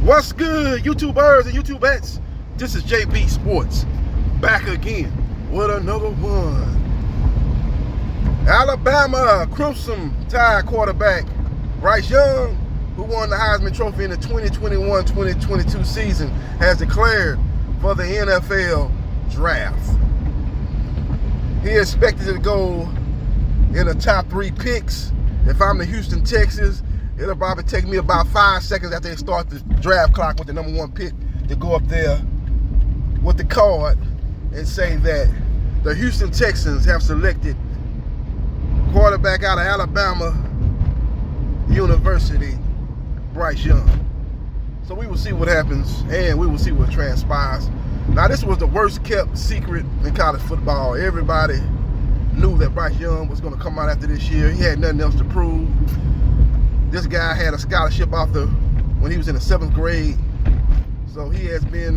What's good, YouTubers and YouTubettes? This is JB Sports, back again with another one. Alabama Crimson Tide quarterback Byrce Young, who won the Heisman Trophy in the 2021-2022 season, has declared for the NFL draft. He is expected to go in the top 3 picks. If I'm the Houston Texans, it'll probably take me about 5 seconds after they start the draft clock with the number 1 pick to go up there with the card and say that the Houston Texans have selected quarterback out of Alabama University, Byrce Young. So we will see what happens and we will see what transpires. Now, this was the worst kept secret in college football. Everybody knew that Byrce Young was going to come out after this year. He had nothing else to prove. This guy had a scholarship offer when he was in the 7th grade. So he has been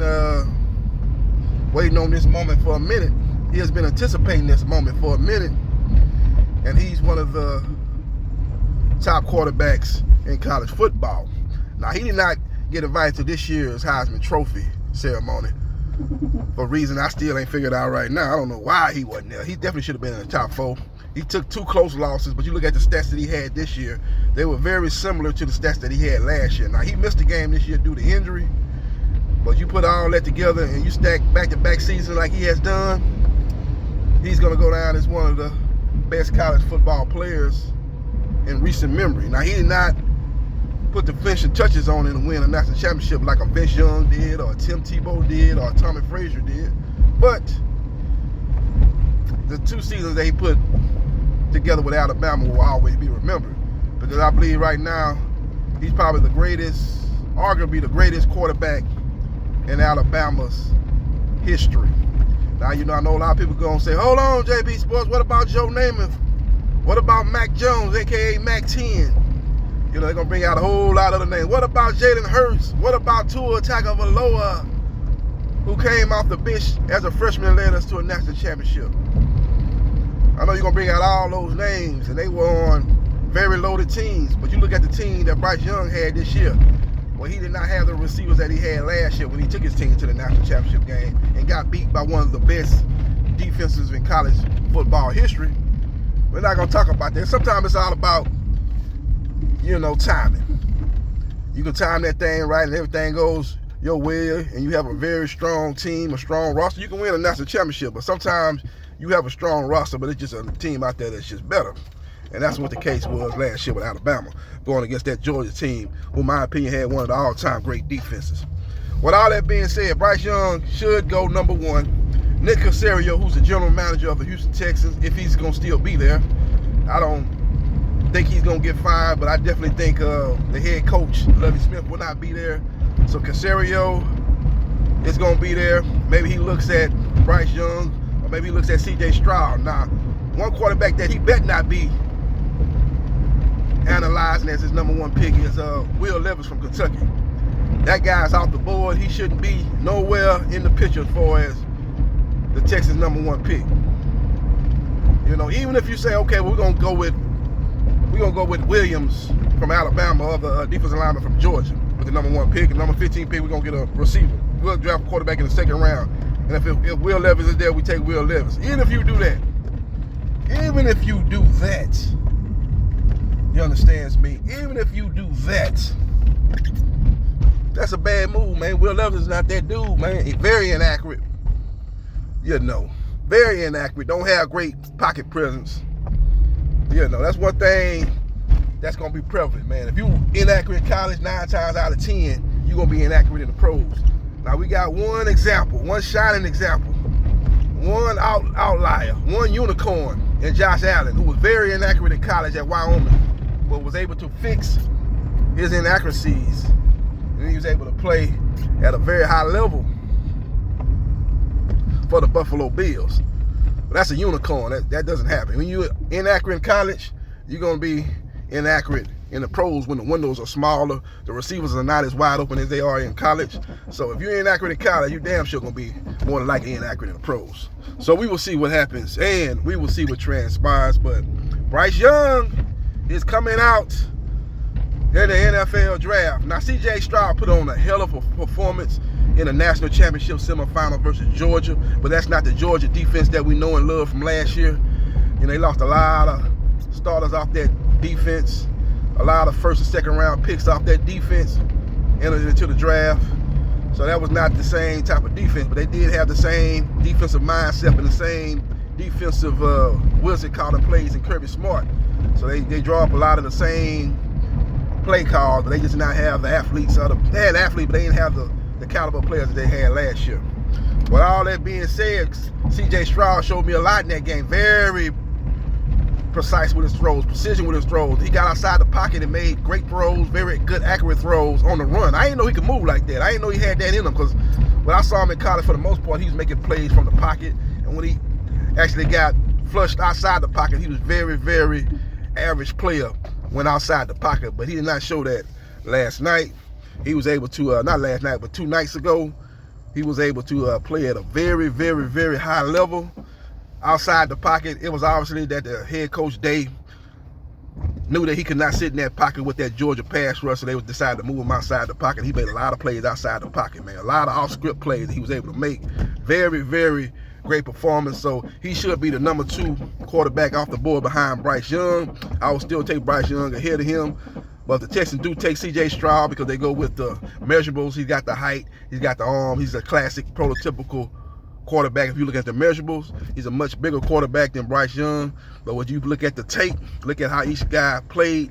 waiting on this moment for a minute. He has been anticipating this moment for a minute. And he's one of the top quarterbacks in college football. Now, he did not get invited to this year's Heisman Trophy ceremony for a reason I still ain't figured out right now. I don't know why he wasn't there. He definitely should have been in the top 4. He took 2 close losses, but you look at the stats that he had this year, they were very similar to the stats that he had last year. Now, he missed the game this year due to injury, but you put all that together and you stack back-to-back seasons like he has done, he's going to go down as one of the best college football players in recent memory. Now, he did not put the finishing touches on in to win a national championship like a Byrce Young did, or Tim Tebow did, or Tommy Frazier did. But the 2 seasons that he put together with Alabama will always be remembered, because I believe right now he's probably the greatest, arguably the greatest quarterback in Alabama's history. Now, you know, I know a lot of people going to say, hold on, JB Sports, what about Joe Namath? What about Mac Jones, a.k.a. Mac 10? You know, they're going to bring out a whole lot of other names. What about Jalen Hurts? What about Tua Tagovailoa, who came off the bench as a freshman and led us to a national championship? I know you're going to bring out all those names, and they were on very loaded teams. But you look at the team that Byrce Young had this year. Well, he did not have the receivers that he had last year when he took his team to the national championship game and got beat by one of the best defenses in college football history. We're not going to talk about that. Sometimes it's all about, you know, timing. You can time that thing right and everything goes your way and you have a very strong team, a strong roster. You can win a national championship, but sometimes you have a strong roster, but it's just a team out there that's just better. And that's what the case was last year with Alabama, going against that Georgia team, who, in my opinion, had one of the all-time great defenses. With all that being said, Byrce Young should go number 1. Nick Caserio, who's the general manager of the Houston Texans, if he's going to still be there. I don't think he's going to get fired, but I definitely think the head coach, Lovie Smith, will not be there. So Caserio is going to be there. Maybe he looks at Byrce Young, or maybe he looks at C.J. Stroud. Now, one quarterback that he bet not be analyzing as his number 1 pick is Will Levis from Kentucky. That guy's off the board. He shouldn't be nowhere in the picture as far as the Texans' number 1 pick. You know, even if you say, okay, we're gonna go with Williams from Alabama, or the defensive lineman from Georgia with the number 1 pick, and number 15 pick, we're gonna get a receiver. We'll draft a quarterback in the 2nd round. And if Will Levis is there, we take Will Levis. Even if you do that, you understand me? Even if you do that, that's a bad move, man. Will Levis is not that dude, man. He's very inaccurate. You know, very inaccurate. Don't have great pocket presence. You know, that's one thing that's going to be prevalent, man. If you inaccurate in college, 9 times out of 10, you're going to be inaccurate in the pros. Now, we got one example, one shining example, one outlier, one unicorn in Josh Allen, who was very inaccurate in college at Wyoming, but was able to fix his inaccuracies, and he was able to play at a very high level for the Buffalo Bills. But that's a unicorn. That doesn't happen. When you're inaccurate in college, you're going to be inaccurate in the pros when the windows are smaller, the receivers are not as wide open as they are in college. So if you're inaccurate in college, you're damn sure going to be more than likely inaccurate in the pros. So we will see what happens, and we will see what transpires. But Byrce Young is coming out In the NFL draft. Now, C.J. Stroud put on a hell of a performance in the national championship semifinal versus Georgia, but that's not the Georgia defense that we know and love from last year. You know, they lost a lot of starters off that defense, a lot of first and second round picks off that defense entered into the draft. So that was not the same type of defense, but they did have the same defensive mindset and the same defensive wizard calling plays in Kirby Smart. So they draw up a lot of the same play calls, but they just did not have the athletes. They had athletes, but they didn't have the caliber players that they had last year. With all that being said, C.J. Stroud showed me a lot in that game. Very precise with his throws, precision with his throws. He got outside the pocket and made great throws, very good, accurate throws on the run. I didn't know he could move like that. I didn't know he had that in him, because when I saw him in college, for the most part, he was making plays from the pocket. And when he actually got flushed outside the pocket, he was very, very average player when outside the pocket. But he did not show that last night. He was able to, not last night, but 2 nights ago, he was able to play at a very, very, very high level. Outside the pocket, it was obviously that the head coach, Day, knew that he could not sit in that pocket with that Georgia pass rush, so they decided to move him outside the pocket. He made a lot of plays outside the pocket, man. A lot of off-script plays that he was able to make. Very, very great performance. So he should be the number 2 quarterback off the board behind Bryce Young. I will still take Bryce Young ahead of him. But the Texans do take C.J. Stroud because they go with the measurables. He's got the height. He's got the arm. He's a classic, prototypical quarterback. If you look at the measurables, he's a much bigger quarterback than Bryce Young. But when you look at the tape, look at how each guy played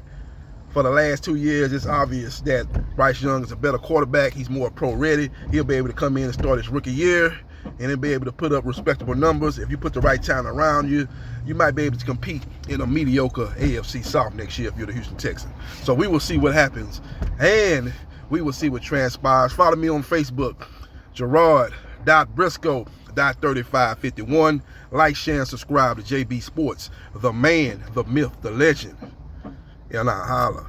for the last 2 years, it's obvious that Bryce Young is a better quarterback. He's more pro-ready. He'll be able to come in and start his rookie year, and he'll be able to put up respectable numbers. If you put the right talent around you, you might be able to compete in a mediocre AFC South next year if you're the Houston Texans. So we will see what happens, and we will see what transpires. Follow me on Facebook, Gerard.Briscoe.3551. Like, share, and subscribe to JB Sports, the man, the myth, the legend. And I holla.